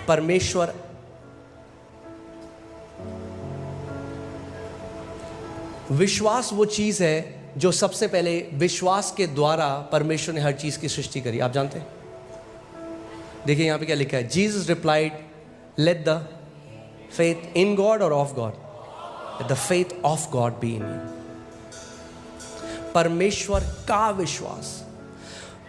परमेश्वर विश्वास वो चीज है जो सबसे पहले विश्वास के द्वारा परमेश्वर ने हर चीज की सृष्टि करी। आप जानते हैं? देखिए यहां पे क्या लिखा है, Jesus replied, let the faith in God और of God, let the faith of God be in you. परमेश्वर का विश्वास।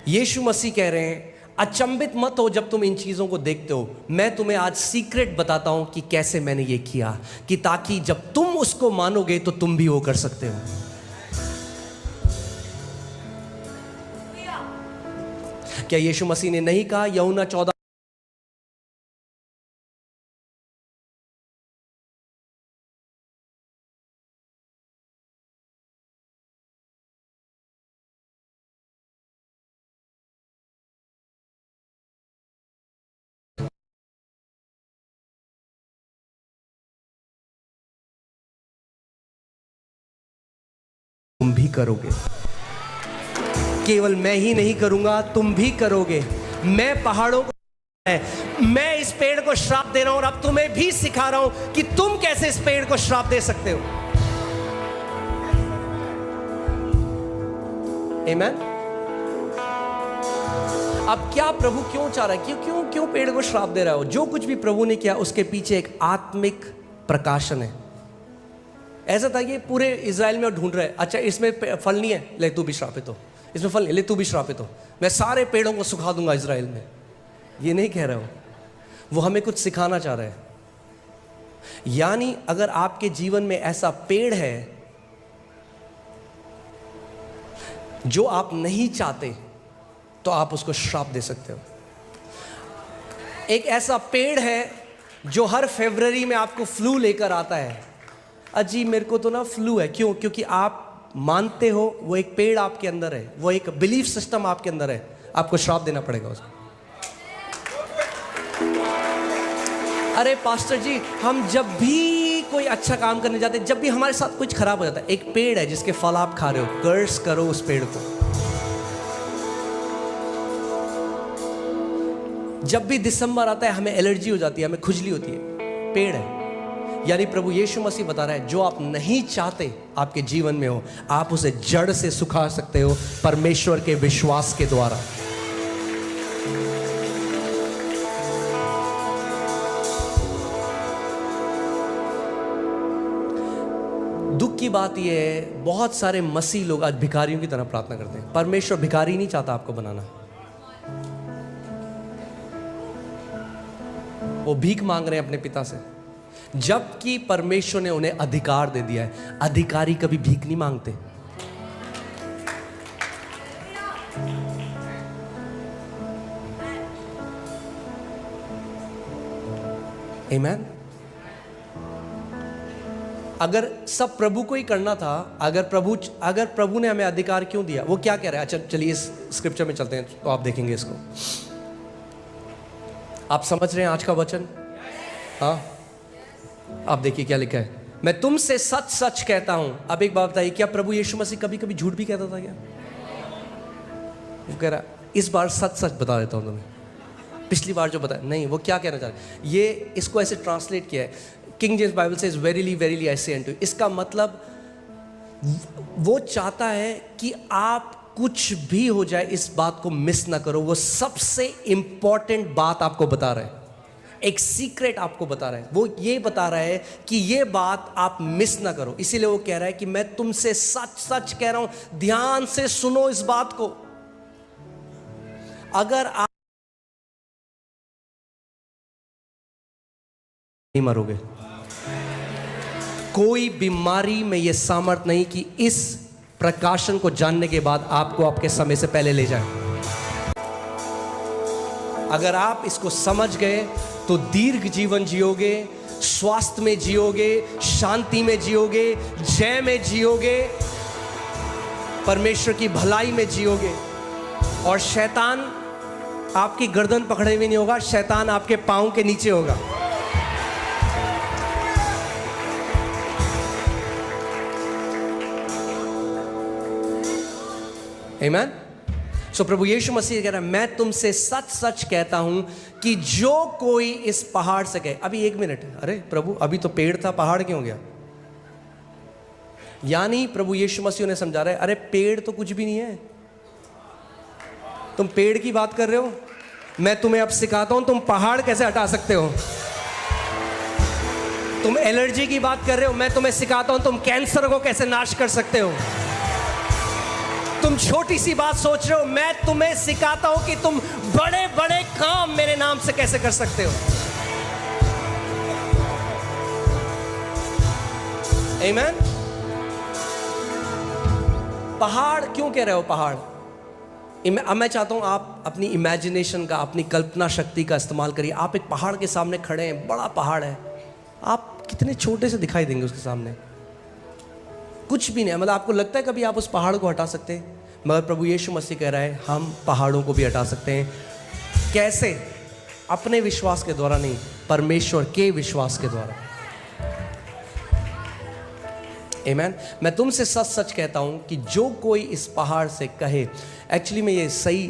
यीशु मसीह कह रहे हैं, अचंभित मत हो जब तुम इन चीजों को देखते हो। मैं तुम्हें आज सीक्रेट बताता हूं कि कैसे मैंने ये किया, कि ताकि जब तुम उसको मानोगे तो तुम भी वो कर सकते हो। क्या यीशु मसीह ने नहीं कहा यूहन्ना 14 तुम भी करोगे? केवल मैं ही नहीं करूंगा, तुम भी करोगे। मैं पहाड़ों को, मैं इस पेड़ को श्राप दे रहा हूं और अब तुम्हें भी सिखा रहा हूं कि तुम कैसे इस पेड़ को श्राप दे सकते हो। आमीन। अब क्या प्रभु क्यों चाह रहा है, क्यों क्यों क्यों पेड़ को श्राप दे रहा हो? जो कुछ भी प्रभु ने किया उसके पीछे एक आत्मिक प्रकाशन है। ऐसा था कि पूरे इजराइल में ढूंढ रहे, अच्छा इसमें फल नहीं है, ले तू भी श्रापित हो। इसमें फल नहीं, ले तू भी श्रापित हो। मैं सारे पेड़ों को सुखा दूंगा इजराइल में। ये नहीं कह रहा हूं, वो हमें कुछ सिखाना चाह रहे हैं। यानी अगर आपके जीवन में ऐसा पेड़ है जो आप नहीं चाहते तो आप उसको श्राप दे सकते हो। एक ऐसा पेड़ है जो हर फरवरी में आपको फ्लू लेकर आता है। अजी मेरे को तो ना फ्लू है, क्यों? क्योंकि आप मानते हो वो एक पेड़ आपके अंदर है, वो एक बिलीफ सिस्टम आपके अंदर है, आपको श्राप देना पड़ेगा उसको। अरे पास्टर जी, हम जब भी कोई अच्छा काम करने जाते हैं, जब भी हमारे साथ कुछ खराब हो जाता है, एक पेड़ है जिसके फल आप खा रहे हो, कर्स करो उस पेड़ को। जब भी दिसंबर आता है हमें एलर्जी हो जाती है, हमें खुजली होती है, पेड़ है। यानी प्रभु यीशु मसीह बता रहा है, जो आप नहीं चाहते आपके जीवन में हो, आप उसे जड़ से सुखा सकते हो परमेश्वर के विश्वास के द्वारा। दुख की बात यह है, बहुत सारे मसीह लोग आज भिखारियों की तरह प्रार्थना करते हैं। परमेश्वर भिखारी नहीं चाहता आपको बनाना। वो भीख मांग रहे हैं अपने पिता से, जबकि परमेश्वर ने उन्हें अधिकार दे दिया है। अधिकारी कभी भीख नहीं मांगते। आमीन। अगर सब प्रभु को ही करना था, अगर प्रभु ने हमें अधिकार क्यों दिया? वो क्या कह रहा है? अच्छा चलिए इस स्क्रिप्चर में चलते हैं तो आप देखेंगे इसको। आप समझ रहे हैं आज का वचन? हाँ, आप देखिए क्या लिखा है, मैं तुमसे सच सच कहता हूं। अब एक बात बताइए, क्या प्रभु यीशु मसीह कभी कभी झूठ भी कहता था क्या? वो कह रहा इस बार सच सच बता देता हूं तुम्हें, पिछली बार जो बताया नहीं। वो क्या कहना चाह रहा है? ये इसको ऐसे ट्रांसलेट किया है, किंग जेम्स बाइबल से, वेरीली वेरीली आई से अनटू यू। इसका मतलब वो चाहता है कि आप कुछ भी हो जाए इस बात को मिस ना करो। वो सबसे इंपॉर्टेंट बात आपको बता रहा है, एक सीक्रेट आपको बता रहा है। वो ये बता रहा है कि ये बात आप मिस ना करो। इसीलिए वो कह रहा है कि मैं तुमसे सच सच कह रहा हूं, ध्यान से सुनो इस बात को। अगर आप नहीं मरोगे, कोई बीमारी में यह सामर्थ नहीं कि इस प्रकाशन को जानने के बाद आपको आपके समय से पहले ले जाए। अगर आप इसको समझ गए तो दीर्घ जीवन जियोगे, स्वास्थ्य में जियोगे, शांति में जियोगे, जय में जियोगे, परमेश्वर की भलाई में जियोगे। और शैतान आपकी गर्दन पकड़े हुए नहीं होगा, शैतान आपके पांव के नीचे होगा। आमीन। सो प्रभु यीशु मसीह कह रहा है मैं तुमसे सच सच कहता हूं कि जो कोई इस पहाड़ से कहे। अभी 1 मिनट, अरे प्रभु अभी तो पेड़ था, पहाड़ क्यों हो गया? यानी प्रभु यीशु मसीह ने समझा रहा है अरे पेड़ तो कुछ भी नहीं है, तुम पेड़ की बात कर रहे हो, मैं तुम्हें अब सिखाता हूं तुम पहाड़ कैसे हटा सकते हो। तुम एलर्जी की बात कर रहे हो, मैं तुम्हें सिखाता हूं तुम कैंसर को कैसे नाश कर सकते हो। तुम छोटी सी बात सोच रहे हो, मैं तुम्हें सिखाता हूं कि तुम बड़े बड़े काम मेरे नाम से कैसे कर सकते हो। आमीन। पहाड़ क्यों कह रहे हो पहाड़? अब मैं चाहता हूं आप अपनी इमेजिनेशन का, अपनी कल्पना शक्ति का इस्तेमाल करिए। आप एक पहाड़ के सामने खड़े हैं, बड़ा पहाड़ है, आप कितने छोटे से दिखाई देंगे उसके सामने? कुछ भी नहीं। मतलब आपको लगता है कभी आप उस पहाड़ को हटा सकते हैं? मगर प्रभु यीशु मसीह कह रहा है हम पहाड़ों को भी हटा सकते हैं। कैसे? अपने विश्वास के द्वारा नहीं, परमेश्वर के विश्वास के द्वारा। आमीन। मैं तुमसे सच सच कहता हूं कि जो कोई इस पहाड़ से कहे, एक्चुअली में ये सही